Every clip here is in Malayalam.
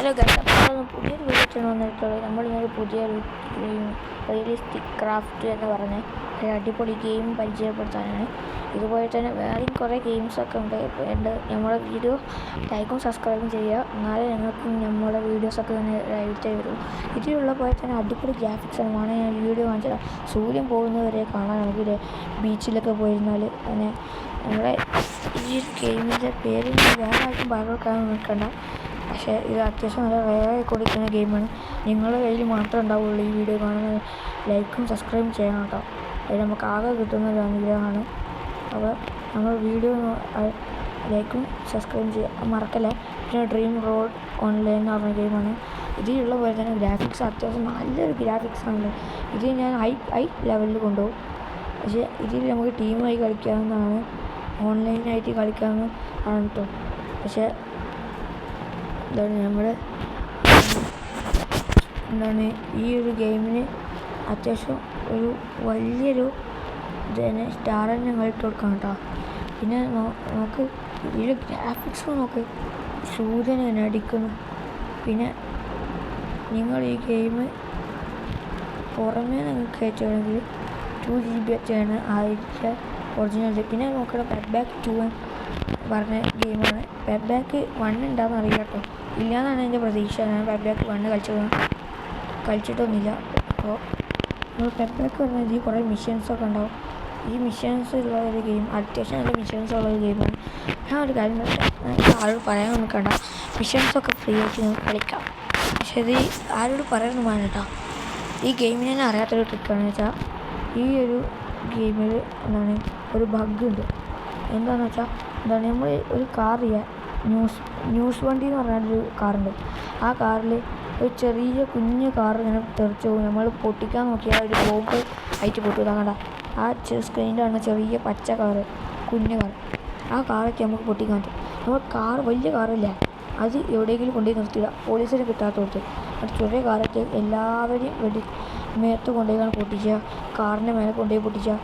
ഹലോ ഗൈസ്, അപ്പോൾ പുതിയൊരു വീഡിയോ വന്നിട്ടുള്ളത്. നമ്മളിന്നൊരു പുതിയൊരു റിയലിസ്റ്റിക് ക്രാഫ്റ്റ് എന്ന് പറഞ്ഞ ഒരു അടിപൊളി ഗെയിം പരിചയപ്പെടുത്താനാണ്. ഇതുപോലെ തന്നെ വേറെയും കുറേ ഗെയിംസൊക്കെ ഉണ്ട്. നമ്മുടെ വീഡിയോ ലൈക്കും സബ്സ്ക്രൈബും ചെയ്യുക, എന്നാലേ ഞങ്ങൾക്ക് നമ്മുടെ വീഡിയോസൊക്കെ തന്നെ ലൈറ്റായി വരും. ഇതിലുള്ള പോലെ തന്നെ അടിപൊളി ഗ്രാഫിക്സാണ്. ഞാൻ വീഡിയോ കാണിച്ചാൽ സൂര്യൻ പോകുന്നവരെ കാണാൻ നമുക്ക് ബീച്ചിലൊക്കെ പോയിരുന്നാൽ അങ്ങനെ. നമ്മുടെ ഈ ഗെയിമിൻ്റെ പേര് വേറെ ആർക്കും പറഞ്ഞെടുക്കാൻ നിൽക്കണ്ട, പക്ഷേ ഇത് അത്യാവശ്യം നല്ല റെയറായി കൊടുക്കുന്ന ഗെയിമാണ്. നിങ്ങളുടെ കയ്യിൽ മാത്രമേ ഉണ്ടാവുള്ളൂ ഈ വീഡിയോ കാണുന്നത്. ലൈക്കും സബ്സ്ക്രൈബും ചെയ്യണം കേട്ടോ. അത് നമുക്ക് ആകെ കിട്ടുന്ന ഒരു അനുഗ്രഹമാണ്. അപ്പോൾ നമ്മൾ വീഡിയോ ലൈക്കും സബ്സ്ക്രൈബും ചെയ്യാൻ മറക്കല്ല. പിന്നെ ഡ്രീം റോഡ് ഓൺലൈൻ എന്ന് പറഞ്ഞ ഗെയിമാണ്. ഇതിലുള്ള പോലെ തന്നെ ഗ്രാഫിക്സ് അത്യാവശ്യം നല്ലൊരു ഗ്രാഫിക്സാണല്ലോ. ഇത് ഞാൻ ഹൈ ലെവലിൽ കൊണ്ടുപോകും. പക്ഷേ ഇതിൽ നമുക്ക് ടീമായി കളിക്കാവുന്നതാണ്, ഓൺലൈനായിട്ട് കളിക്കാവുന്നതാണ് കേട്ടോ. പക്ഷേ എന്താണ് ഈ ഒരു ഗെയിമിന് അത്യാവശ്യം ഒരു വലിയൊരു തന്നെ സ്റ്റാർ തന്നെ ഞങ്ങൾ ഇട്ട് കൊടുക്കണം കേട്ടോ. പിന്നെ നമുക്ക് ഇതിൽ ഗ്രാഫിക്സ് നോക്ക്, സൂര്യൻ തന്നെ അടിക്കുന്നു. പിന്നെ നിങ്ങൾ ഈ ഗെയിം പുറമേ നിങ്ങൾക്ക് കയറ്റുകയാണെങ്കിൽ 2 GB ഒക്കെയാണ് ആദ്യത്തെ ഒറിജിനൽ. പിന്നെ നോക്കണം പെറ്റ് ബാക്ക് 2 പറഞ്ഞ ഗെയിമാണ്. പെറ്റ് ബാക്ക് 1 ഉണ്ടാകുന്ന അറിയാം കേട്ടോ, ഇല്ലയെന്നാണ് എൻ്റെ പ്രതീക്ഷ. ഞാൻ പെറ്റ് ബാക്ക് 1 കളിച്ചിട്ടൊന്നുമില്ല. അപ്പോൾ നമ്മൾ പെറ്റ് ബാക്ക് പറഞ്ഞാൽ ഇതിൽ കുറേ മിഷൻസൊക്കെ ഉണ്ടാവും. ഈ മിഷൻസ് ഉള്ള ഒരു ഗെയിം, അത്യാവശ്യം നല്ല മിഷൻസ് ഉള്ള ഒരു ഗെയിമാണ്. ഞാൻ ഒരു കാര്യം ആരോട് പറയാൻ നിൽക്കണ്ട, മിഷൻസൊക്കെ ഫ്രീ ആയിട്ട് നമുക്ക് കളിക്കാം. പക്ഷേ ഇത് ആരോട് പറയാനൊന്നും വേണ്ട കേട്ടോ. ഈ ഗെയിമിന് തന്നെ അറിയാത്തൊരു ട്രിക്കാണെന്ന് വെച്ചാൽ, ഈ ഒരു ഗെയിമിൽ ഒരു ബഗ് ഉണ്ട്. എന്താണെന്ന് വെച്ചാൽ നമ്മൾ ഒരു കാർ ന്യൂസ് വണ്ടി എന്ന് പറഞ്ഞൊരു കാറുണ്ട്. ആ കാറിൽ ഒരു ചെറിയ കുഞ്ഞ് കാർ ഇങ്ങനെ തെറിച്ച് പോകും. നമ്മൾ പൊട്ടിക്കാൻ നോക്കിയാൽ ഒരു ബോംബ് ആയിട്ട് പൊട്ടും. കണ്ട ആ സ്ക്രീനിൽ കാണുന്ന ചെറിയ പച്ച കാറ്, കുഞ്ഞ് കാർ, ആ കാറൊക്കെ നമുക്ക് പൊട്ടിക്കാൻ പറ്റും. നമ്മൾ വലിയ കാറില്ല, അത് എവിടെയെങ്കിലും കൊണ്ടുപോയി നിർത്തുക, പോലീസിന് കിട്ടാത്തോടത്ത്. അത് ചെറിയ കാറൊക്കെ എല്ലാവരെയും മേത്ത് കൊണ്ടുപോയി പൊട്ടിക്കുക, കാറിൻ്റെ മേലെ കൊണ്ടുപോയി പൊട്ടിക്കുക.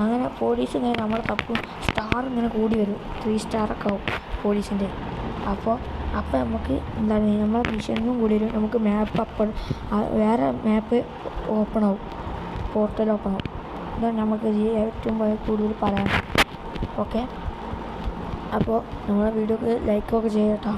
അങ്ങനെ പോലീസ് ഇങ്ങനെ നമ്മളെ തപ്പും. സ്റ്റാർ ഇങ്ങനെ കൂടി വരും, 3 സ്റ്റാറൊക്കെ ആവും പോലീസിൻ്റെ. അപ്പോൾ നമുക്ക് നമ്മളെ മിഷനും കൂടി വരും. നമുക്ക് മാപ്പ് വേറെ മാപ്പ് ഓപ്പൺ ആവും, പോർട്ടൽ ഓപ്പൺ ആവും. ഇതാണ് നമുക്ക് ഏറ്റവും കൂടുതൽ പറയാം. ഓക്കെ, അപ്പോൾ നമ്മളെ വീഡിയോക്ക് ലൈക്കൊക്കെ ചെയ്യാം കേട്ടോ.